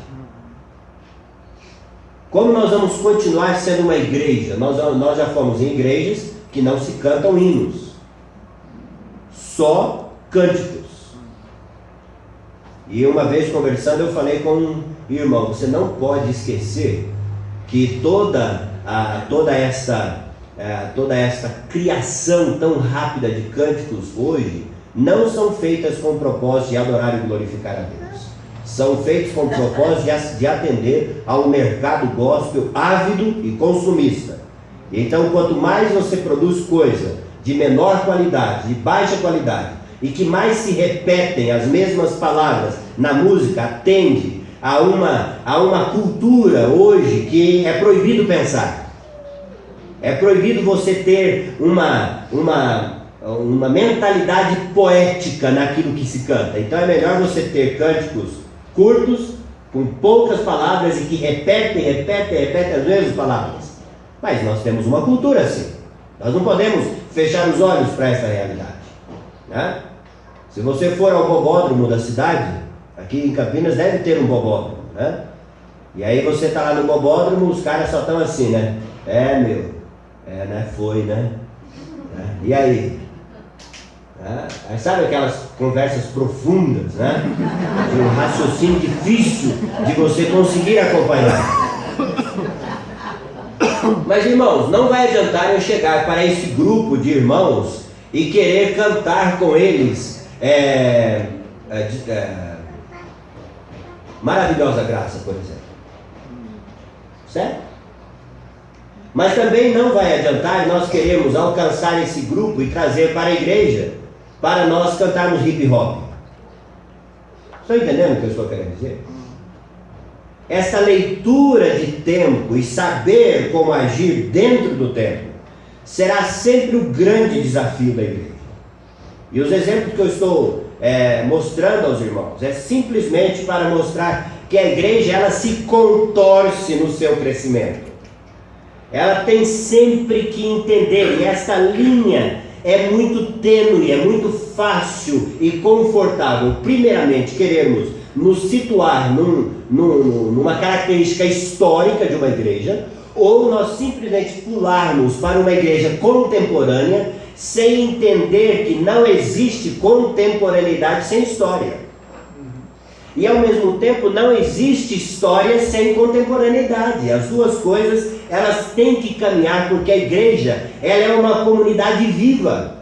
Como nós vamos continuar sendo uma igreja? Nós já fomos em igrejas que não se cantam hinos, só cânticos. E uma vez conversando, eu falei com um irmão: você não pode esquecer que toda esta criação tão rápida de cânticos hoje não são feitas com o propósito de adorar e glorificar a Deus. São feitos com o propósito de atender a um mercado gospel ávido e consumista. Então, quanto mais você produz coisa de menor qualidade, de baixa qualidade, e que mais se repetem as mesmas palavras na música, atende a uma cultura hoje que é proibido pensar. É proibido você ter uma mentalidade poética naquilo que se canta. Então é melhor você ter cânticos curtos, com poucas palavras e que repetem as mesmas palavras. Mas nós temos uma cultura assim. Nós não podemos fechar os olhos para essa realidade, né? Se você for ao bobódromo da cidade, aqui em Campinas deve ter um bobódromo, né? E aí você está lá no bobódromo, os caras só estão assim, né? Né? Foi, né? E aí? Aí sabe aquelas conversas profundas, né? De um raciocínio difícil de você conseguir acompanhar. Mas, irmãos, não vai adiantar eu chegar para esse grupo de irmãos e querer cantar com eles Maravilhosa Graça, por exemplo. Certo? Mas também não vai adiantar nós queremos alcançar esse grupo e trazer para a igreja para nós cantarmos hip hop. Estão entendendo o que eu estou querendo dizer? Essa leitura de tempo e saber como agir dentro do tempo será sempre o grande desafio da igreja. E os exemplos que eu estou mostrando aos irmãos é simplesmente para mostrar que a igreja ela se contorce no seu crescimento. Ela tem sempre que entender, e essa linha é muito tênue, é muito fácil e confortável. Primeiramente, queremos nos situar numa característica histórica de uma igreja, ou nós simplesmente pularmos para uma igreja contemporânea, sem entender que não existe contemporaneidade sem história. E ao mesmo tempo não existe história sem contemporaneidade. As duas coisas, elas têm que caminhar, porque a igreja, ela é uma comunidade viva.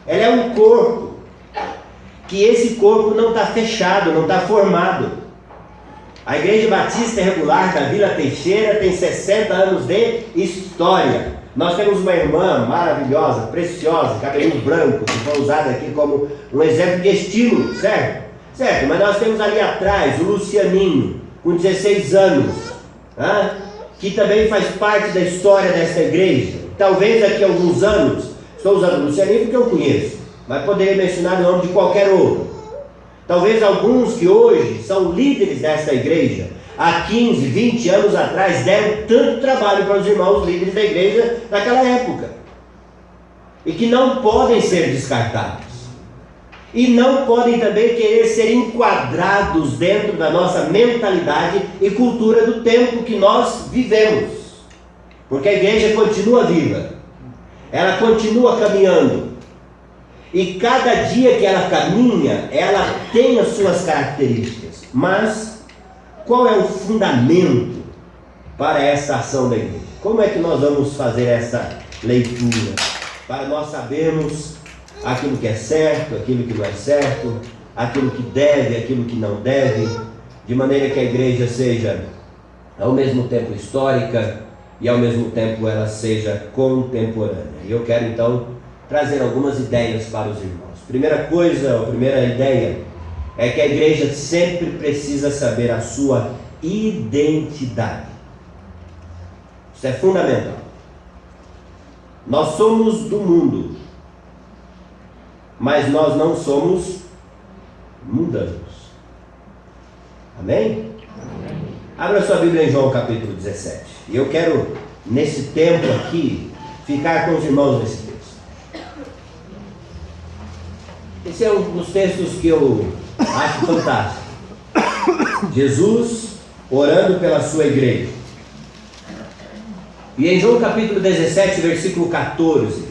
Ela é um corpo. Que esse corpo não está fechado, não está formado. A Igreja Batista Regular da Vila Teixeira tem 60 anos de história. Nós temos uma irmã maravilhosa, preciosa, cabelinho branco, que foi usada aqui como um exemplo de estímulo, certo? Certo, mas nós temos ali atrás o Lucianinho, com 16 anos, que também faz parte da história dessa igreja. Talvez daqui a alguns anos, estou usando o Lucianinho porque eu conheço, mas poderia mencionar o nome de qualquer outro. Talvez alguns que hoje são líderes dessa igreja, há 15, 20 anos atrás, deram tanto trabalho para os irmãos líderes da igreja naquela época. E que não podem ser descartados. E não podem também querer ser enquadrados dentro da nossa mentalidade e cultura do tempo que nós vivemos. Porque a igreja continua viva. Ela continua caminhando. E cada dia que ela caminha, ela tem as suas características. Mas qual é o fundamento para essa ação da igreja? Como é que nós vamos fazer essa leitura? Para nós sabermos aquilo que é certo, aquilo que não é certo, aquilo que deve, aquilo que não deve, de maneira que a igreja seja ao mesmo tempo histórica e ao mesmo tempo ela seja contemporânea. E eu quero então trazer algumas ideias para os irmãos. Primeira coisa, a primeira ideia é que a igreja sempre precisa saber a sua identidade. Isso é fundamental. Nós somos do mundo, mas nós não somos mundanos. Amém? Amém. Abra sua Bíblia em João capítulo 17. E eu quero, nesse tempo aqui, ficar com os irmãos nesse texto. Esse é um dos textos que eu acho fantástico. Jesus orando pela sua igreja. E em João capítulo 17, versículo 14,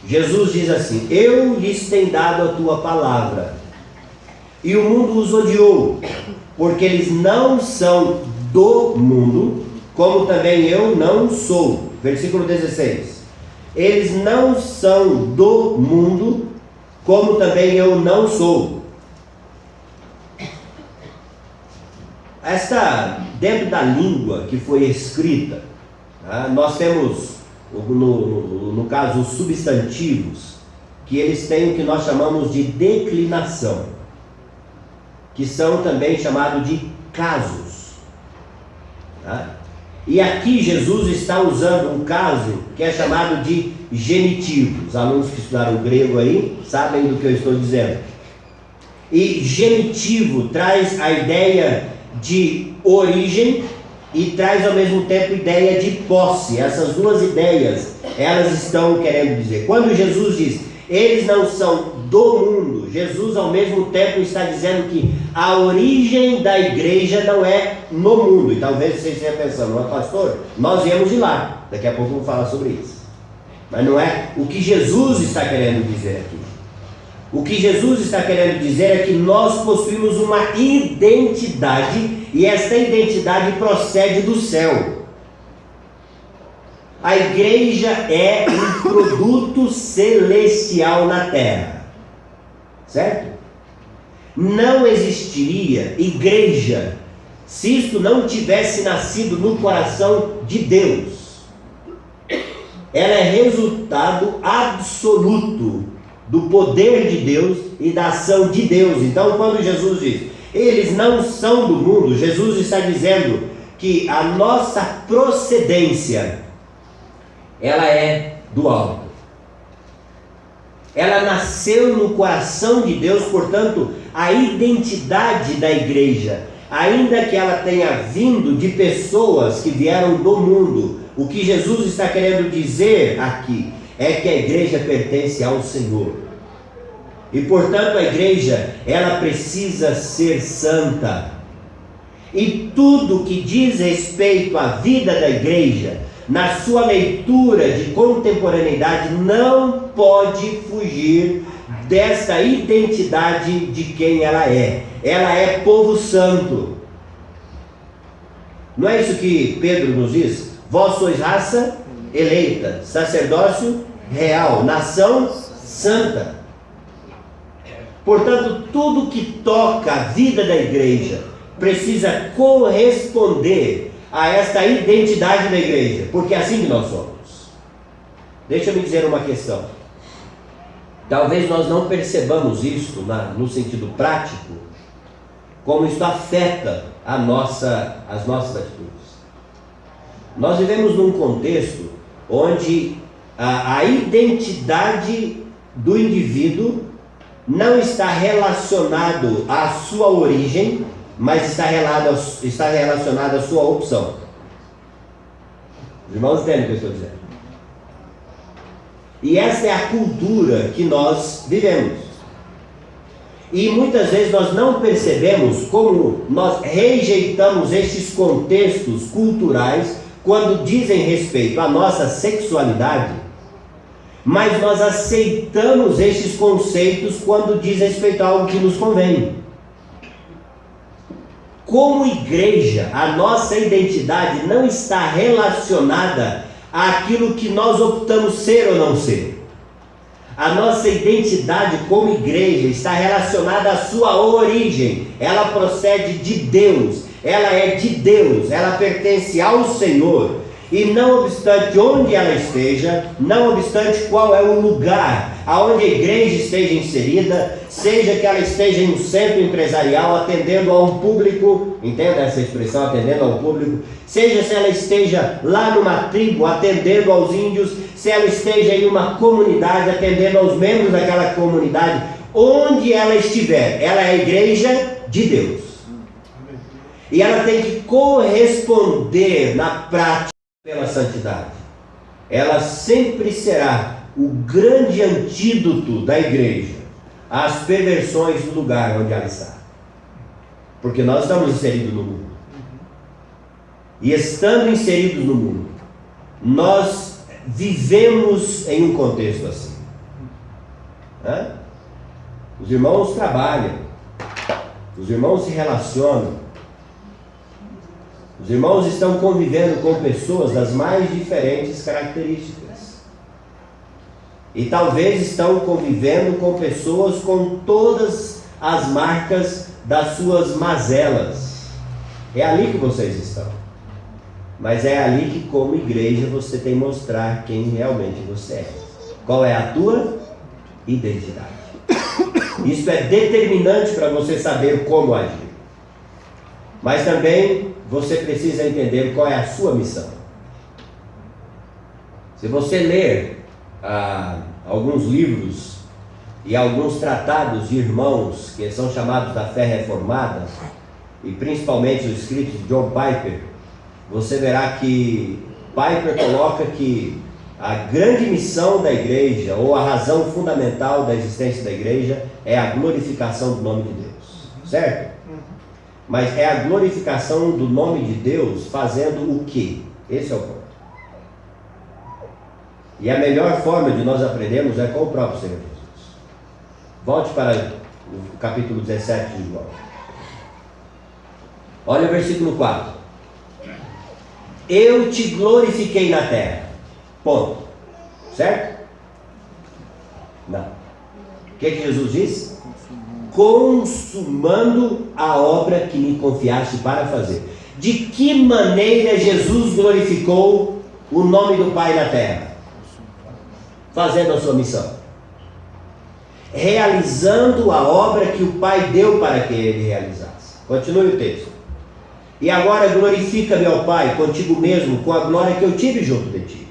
Jesus diz assim: eu lhes tenho dado a tua palavra, e o mundo os odiou, porque eles não são do mundo, como também eu não sou. Versículo 16: eles não são do mundo, como também eu não sou. Dentro da língua que foi escrita, nós temos, no caso, os substantivos, que eles têm o que nós chamamos de declinação, que são também chamados de casos. E aqui Jesus está usando um caso que é chamado de genitivo. Os alunos que estudaram grego aí sabem do que eu estou dizendo. E genitivo traz a ideia de origem e traz ao mesmo tempo ideia de posse. Essas duas ideias, elas estão querendo dizer. Quando Jesus diz, eles não são do mundo, Jesus ao mesmo tempo está dizendo que a origem da igreja não é no mundo. E talvez você esteja pensando, mas pastor, nós viemos de lá. Daqui a pouco eu vou falar sobre isso. Mas não é o que Jesus está querendo dizer aqui. O que Jesus está querendo dizer é que nós possuímos uma identidade, e esta identidade procede do céu. A igreja é um produto celestial na terra, certo? Não existiria igreja se isto não tivesse nascido no coração de Deus. Ela é resultado absoluto do poder de Deus e da ação de Deus. Então, quando Jesus diz, eles não são do mundo, Jesus está dizendo que a nossa procedência, ela é do alto. Ela nasceu no coração de Deus, portanto, a identidade da igreja, ainda que ela tenha vindo de pessoas que vieram do mundo, o que Jesus está querendo dizer aqui é que a igreja pertence ao Senhor. E portanto a igreja, ela precisa ser santa. E tudo que diz respeito à vida da igreja, na sua leitura de contemporaneidade, não pode fugir desta identidade de quem ela é. Ela é povo santo. Não é isso que Pedro nos diz? Vós sois raça eleita, sacerdócio real, nação santa. Portanto, tudo que toca a vida da igreja precisa corresponder a esta identidade da igreja, porque é assim que nós somos. Deixa eu me dizer uma questão. Talvez nós não percebamos isso no sentido prático, como isso afeta as nossas atitudes. Nós vivemos num contexto onde a identidade do indivíduo não está relacionado à sua origem, mas está relacionado à sua opção. Os irmãos entendem o que eu estou dizendo? E essa é a cultura que nós vivemos. E muitas vezes nós não percebemos como nós rejeitamos estes contextos culturais quando dizem respeito à nossa sexualidade, mas nós aceitamos estes conceitos quando diz respeito a algo que nos convém. Como igreja, a nossa identidade não está relacionada àquilo que nós optamos ser ou não ser. A nossa identidade como igreja está relacionada à sua origem. Ela procede de Deus, ela é de Deus, ela pertence ao Senhor. E não obstante onde ela esteja, não obstante qual é o lugar aonde a igreja esteja inserida, seja que ela esteja em um centro empresarial atendendo a um público, entenda essa expressão, atendendo a um público, seja se ela esteja lá numa tribo atendendo aos índios, se ela esteja em uma comunidade atendendo aos membros daquela comunidade, onde ela estiver, ela é a igreja de Deus. E ela tem que corresponder na prática pela santidade. Ela sempre será o grande antídoto da igreja às perversões do lugar onde ela está. Porque nós estamos inseridos no mundo. E estando inseridos no mundo, nós vivemos em um contexto assim. Os irmãos trabalham, os irmãos se relacionam, os irmãos estão convivendo com pessoas das mais diferentes características. E talvez estão convivendo com pessoas com todas as marcas das suas mazelas. É ali que vocês estão. Mas é ali que, como igreja, você tem que mostrar quem realmente você é. Qual é a tua identidade. Isso é determinante para você saber como agir. Mas também você precisa entender qual é a sua missão. Se você ler alguns livros e alguns tratados de irmãos que são chamados da fé reformada, e principalmente os escritos de John Piper, você verá que Piper coloca que a grande missão da igreja, ou a razão fundamental da existência da igreja, é a glorificação do nome de Deus, certo? Mas é a glorificação do nome de Deus fazendo o quê? Esse é o ponto. E a melhor forma de nós aprendermos é com o próprio Senhor Jesus. Volte para o capítulo 17 de João. Olha o versículo 4. Eu te glorifiquei na terra. Ponto. Certo? Não. O que Jesus disse? Consumando a obra que me confiaste para fazer. De que maneira Jesus glorificou o nome do Pai na terra? Fazendo a sua missão. Realizando a obra que o Pai deu para que ele realizasse. Continue o texto. E agora glorifica-me ao Pai contigo mesmo, com a glória que eu tive junto de ti,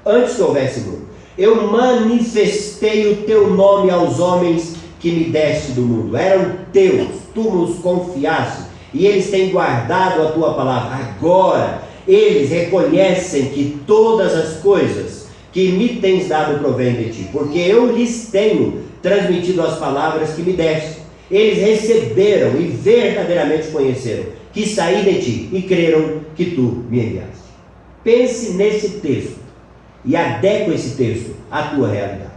antes que houvesse mundo. Eu manifestei o teu nome aos homens que me deste do mundo. Eram teus, tu nos confiaste, e eles têm guardado a tua palavra. Agora eles reconhecem que todas as coisas que me tens dado provém de ti, porque eu lhes tenho transmitido as palavras que me deste. Eles receberam e verdadeiramente conheceram que saí de ti e creram que tu me enviaste. Pense nesse texto e adeque esse texto à tua realidade.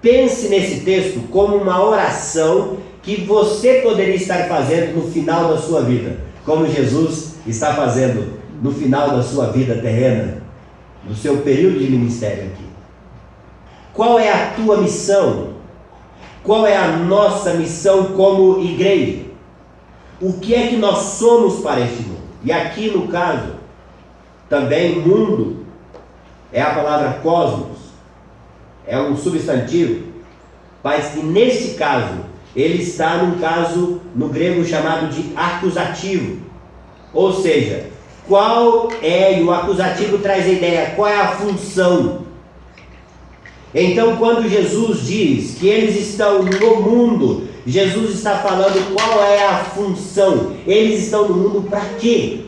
Pense nesse texto como uma oração que você poderia estar fazendo no final da sua vida, como Jesus está fazendo no final da sua vida terrena, no seu período de ministério aqui. Qual é a tua missão? Qual é a nossa missão como igreja? O que é que nós somos para este mundo? E aqui no caso, também mundo é a palavra cosmos, é um substantivo, mas que neste caso, ele está num caso no grego chamado de acusativo. Ou seja, qual é, e o acusativo traz a ideia, qual é a função? Então quando Jesus diz que eles estão no mundo, Jesus está falando qual é a função. Eles estão no mundo para quê?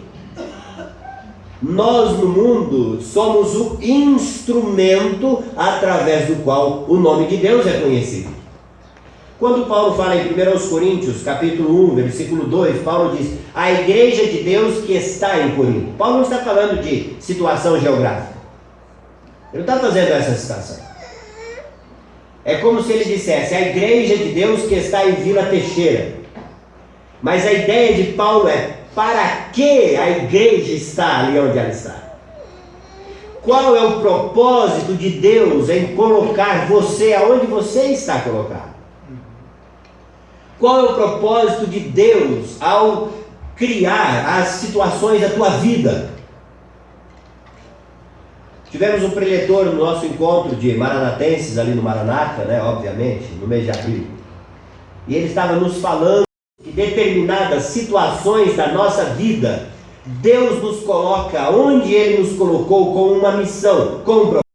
Nós no mundo somos o instrumento através do qual o nome de Deus é conhecido. Quando Paulo fala em 1 Coríntios, capítulo 1, versículo 2, Paulo diz, a igreja de Deus que está em Corinto. Paulo não está falando de situação geográfica. Ele não está fazendo essa citação. É como se ele dissesse, a igreja de Deus que está em Vila Teixeira. Mas a ideia de Paulo é, para que a igreja está ali onde ela está? Qual é o propósito de Deus em colocar você aonde você está colocado? Qual é o propósito de Deus ao criar as situações da tua vida? Tivemos um preletor no nosso encontro de maranatenses ali no Maranata, né, obviamente, no mês de abril. E ele estava nos falando que determinadas situações da nossa vida, Deus nos coloca onde Ele nos colocou com uma missão, com um propósito.